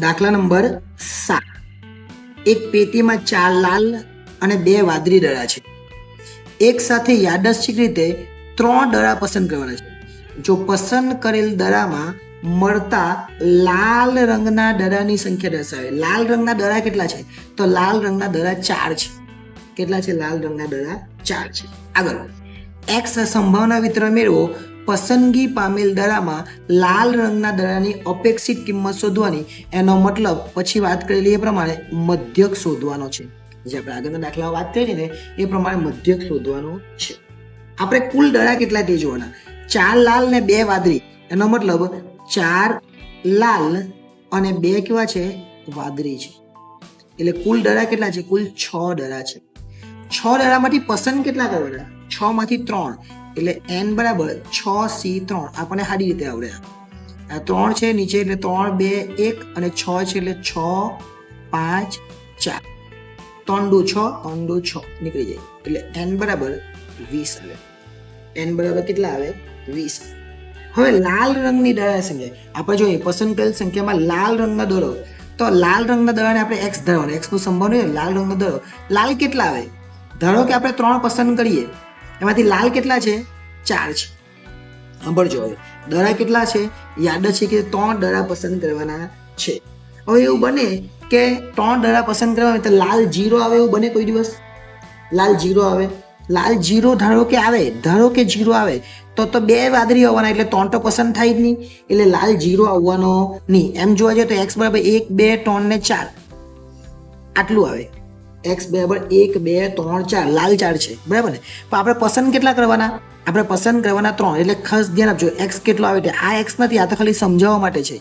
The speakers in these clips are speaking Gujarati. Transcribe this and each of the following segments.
દાખલા નંબર 7. એક પેટીમાં 4 લાલ અને 2 વાદળી દડા છે. એક સાથે યાદચ્છિક રીતે 3 દડા પસંદ કરવાના છે. જો પસંદ કરેલ દડામાં મળતા લાલ રંગના દડાની સંખ્યા દર્શાવે. લાલ રંગના દડા કેટલા છે? તો લાલ રંગના દડા 4 છે. કેટલા છે? લાલ રંગના દડા 4 છે. આગળ x સંભાવના વિતરણ મેળવો. પસંદગી પામેલ દડામાં લાલ રંગના દડાની અપેક્ષિત કિંમત શોધવાની. એનો મતલબ પછી વાત કરેલી એ પ્રમાણે મધ્યક શોધવાનો છે. જે આપણે આગળના દાખલામાં વાત કરી ને એ પ્રમાણે મધ્યક શોધવાનો છે. આપણે કુલ દડા કેટલા તે જોવાના. 4 લાલ ને 2 વાદળી. એનો મતલબ 4 લાલ અને 2 કેવા છે? વાદળી છે. એટલે કુલ દડા કેટલા છે? કુલ 6 દડા છે. 6 દડામાંથી પસંદ કેટલા કરવાના? 6 માંથી 3. એટલે n બરાબર 6c3. આપણને સારી રીતે આવડે. આ 3 છે નીચે એટલે 3 2 1 અને 6 છે એટલે 6 5 4. 3 દુ 6 3 દુ 6 નીકળી જાય. એટલે n બરાબર 20 આવે. n બરાબર કેટલા આવે? 20. હવે લાલ રંગની દડા સંખ્યા આપણે જોઈએ. પસંદ કરેલ સંખ્યામાં લાલ રંગના દડો. તો લાલ રંગના દડાને આપણે x ધરવાનો. x નું સંભાવના લાલ રંગનો દડો. લાલ કેટલા આવે? ધારો કે આપણે 3 પસંદ કરીએ, એમાંથી લાલ કેટલા છે? 4 છે. સાંભળજો હવે દડા કેટલા છે? યાદ છે કે 3 દડા પસંદ કરવાના છે. હવે એવું બને કે 3 દડા પસંદ કરવા તો લાલ 0 આવે એવું બને કોઈ દિવસ? લાલ 0 આવે. લાલ 0 ધારો કે આવે, ધારો કે 0 આવે તો 2 વાદળી આવવાના એટલે 3 તો પસંદ થાય જ નહીં. એટલે લાલ 0 આવવાનો નહીં. એમ જોવા જઈએ તો x બરાબર 1 2 3 ને 4 આટલું આવે. x બરાબર 1 2 3 4. લાલ 4 છે, બરાબર ને? પણ આપણે પસંદ કેટલા કરવાના? આપણે પસંદ કરવાના 3. એટલે ખાસ ધ્યાન આપજો x કેટલો આવે છે. આ x નથી, આ તો ખાલી સમજાવવા માટે છે.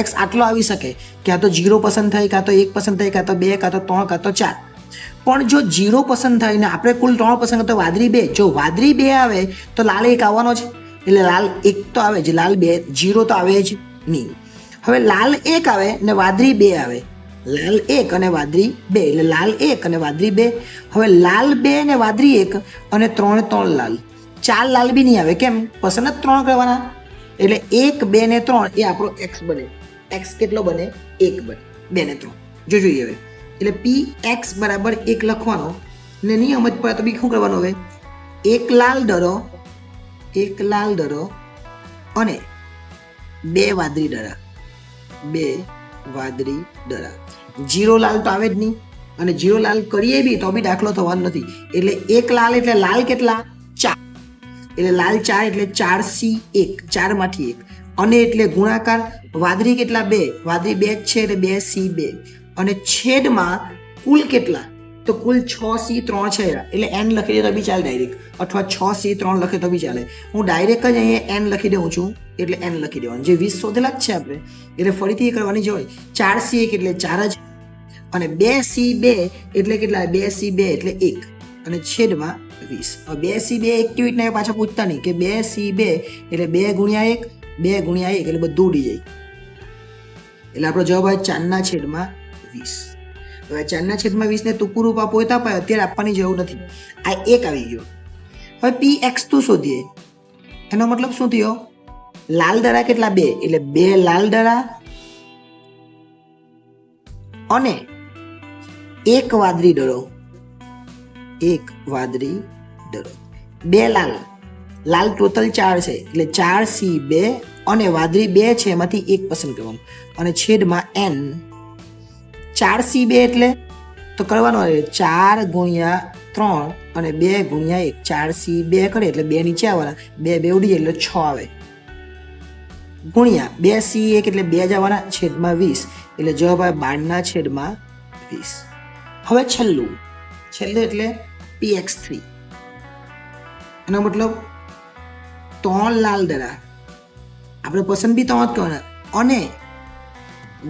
x આટલો આવી શકે કે આ તો 0 પસંદ થાય, કાં તો 1 પસંદ થાય, કાં તો 2, કાં તો 3, કાં તો 4. પણ જો 0 પસંદ થાય ને આપણે કુલ 3 પસંદ કરીએ તો વાદળી 2. જો વાદળી 2 આવે તો લાલ 1 આવવાનો છે. એટલે લાલ 1 તો આવે જ. લાલ 2 0 તો આવે જ નહીં. હવે લાલ 1 આવે ને વાદળી 2 આવે. લાલ 1 અને વાદળી 2 એટલે લાલ 1 અને વાદળી 2. હવે લાલ 2 ને વાદળી 1 અને 3 લાલ. 4 લાલ બી નહીં આવે. કેમ? પસંદ જ 3 કરવાના. એટલે 1 2 ને 3 એ આપણો x બને. x કેટલો બને? 1 બને. 2 ને 3 જો જોઈએ હવે. એટલે px બરાબર 1 લખવાનો ને નહીં સમજ પડે તો બી શું કરવાનું? હવે 1 લાલ દડો અને 2 વાદળી દડા. 2 વાદળી દડા. 0 લાલ તો આવે જ નહીં અને 0 લાલ કરીએ બી તો બી દાખલો થવાનો નથી. એટલે 1 લાલ એટલે લાલ કેટલા? 4. એટલે લાલ 4 એટલે 4c1. 4 માંથી 1 અને એટલે ગુણાકાર. વાદળી કેટલા? 2. વાદળી 2 છે એટલે 2c2 અને છેદમાં કુલ કેટલા? તો કુલ 6c3 છે. એટલે n લખી દે તો બી ચાલે ડાયરેક્ટ, અથવા 6c3 લખે તો બી ચાલે. હું ડાયરેક્ટ જ અહીંયા n લખી દઉં છું એટલે n લખી દેવાનું. જે 20 શોધેલા જ છે આપણે એટલે ફરીથી એ કરવાની જ હોય. 4c1 એટલે 4 જ અને 2c2 એટલે કેટલા? 2c2 એટલે 1 અને છેદમાં 20. હવે 2c2 એક્ટિવિટી પાછા પૂછતા નહીં કે 2c2 એટલે 2 ગુણ્યા 1 2 ગુણ્યા 1 એટલે બધું ઉડી જાય. એટલે આપણો જવાબ આવે 4/20. હવે 4/20 ને તું પૂરું પોતા પાય અત્યારે આપવાની જરૂર નથી. આ 1 આવી ગયો. હવે px તું શોધીએ. એનો મતલબ શું થયો? લાલ દડા કેટલા? 2 એટલે 2 લાલ દડા અને 1 વાદળી દડો. 1 વાદળી દડો. 2 લાલ ટોટલ 4 છે એટલે 4c2 અને વાદળી 2 છે એમાંથી 1 પસંદ કરવાનું અને છેદમાં n. 4c2 એટલે તો કરવાનો 4 ગુણ્યા 3 અને 2 ગુણ્યા 1. 4c2 કરે એટલે 2 નીચે આવવાના. 2 ઉડી જાય એટલે 6 આવે. ગુણ્યા 2c1 એટલે 2 જ આવવાના. છેદમાં 20 એટલે જવાબ આવે 12/20. હવે છેલ્લું એટલે px3. એનો મતલબ 3 લાલ દડા. આપણે પસંદ બી 3 જ કરવાના અને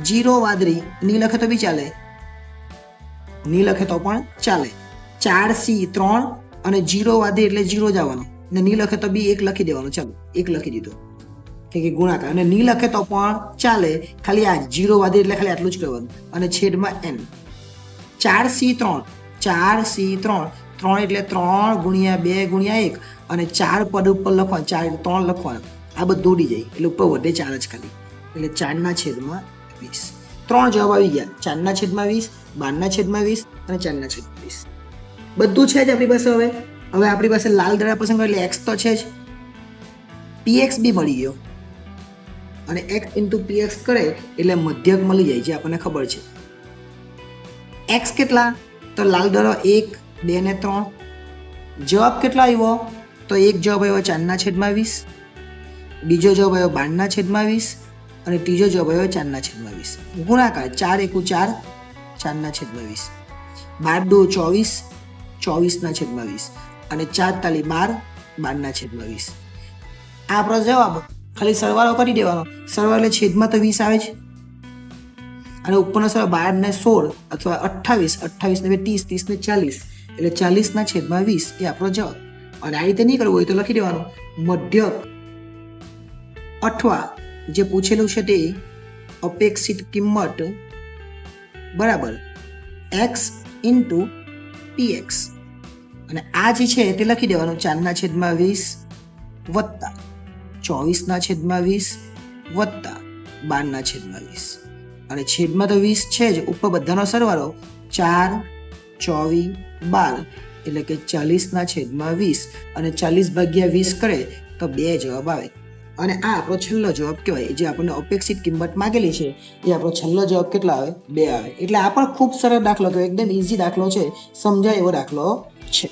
0 વાદળી. ની લખે તો બી ચાલે, ની લખે તો પણ ચાલે. 4c3 અને 0 વાદળી એટલે 0 જ આવવાનું ને ની લખે તો બી 1 લખી દેવાનું. ચાલો 1 લખી દીધો કે ગુણાકાર. અને ની લખે તો પણ ચાલે, ખાલી આ 0 વાદળી એટલે ખાલી આટલું જ કરવાનું અને છેદમાં n. 4c3 3 એટલે 3 ગુણ્યા 2 ગુણ્યા 1 અને 4 પદ ઉપર લખવાનું. 4 3 લખવાનું. આ બધું ઉડી જાય એટલે ઉપર વધે 4 જ ખાલી. એટલે 4/20. ત્રણ જવાબ આવી ગયા, 4/20, 12/20 અને 4/20. બધું છે જ આપણી પાસે. હવે આપણી પાસે લાલ દડા પસંદ કરો એટલે x તો છે જ, px બી મળી ગયો અને x ઇન્ટુ px કરે એટલે મધ્યક મળી જાય, જે આપણને ખબર છે. x કેટલા? તો લાલ દડો 1, 2 ને 3. જવાબ કેટલો આવ્યો? તો એક જવાબ આવ્યો 4/20, બીજો જવાબ આવ્યો 12/20 અને ત્રીજો જવાબ આવ્યો 4/20. ગુણાકાર 4 × 4, 4/20. 12 × 2 = 24, 24/20 અને 4 × 12, 12/20. આ આપણો જવાબ. ખાલી સરવાળો કરી દેવાનો. સરવાળો એટલે છેદમાં તો 20 આવે છે અને ઉપરનો સરવાળો 12 ને 16 અથવા 28, 28 ને 30, 30 ને 40 એટલે 40/20 એ આપણો જવાબ. અને આ રીતે નહીં કરવું હોય તો લખી દેવાનું મધ્યક અથવા જે પૂછેલું છે તે અપેક્ષિત કિંમત બરાબર x ઇન્ટુ px. અને આ જે છે તે લખી દેવાનું 4/20 વત્તા 24/20 વત્તા 12/20 અને છેદમાં તો 20 છે જ, ઉપર બધાનો સરવાળો 4, 24, 12 એટલે કે 40/20 અને 40/20 કરે તો 2 જવાબ આવે. અને આ આપણો છેલ્લો જવાબ કહેવાય. જે આપણને અપેક્ષિત કિંમત માંગેલી છે એ આપણો છેલ્લો જવાબ કેટલો આવે? 2 આવે. એટલે આ પણ ખૂબ સરળ દાખલો, તો એકદમ ઇઝી દાખલો છે, સમજાય એવો દાખલો છે.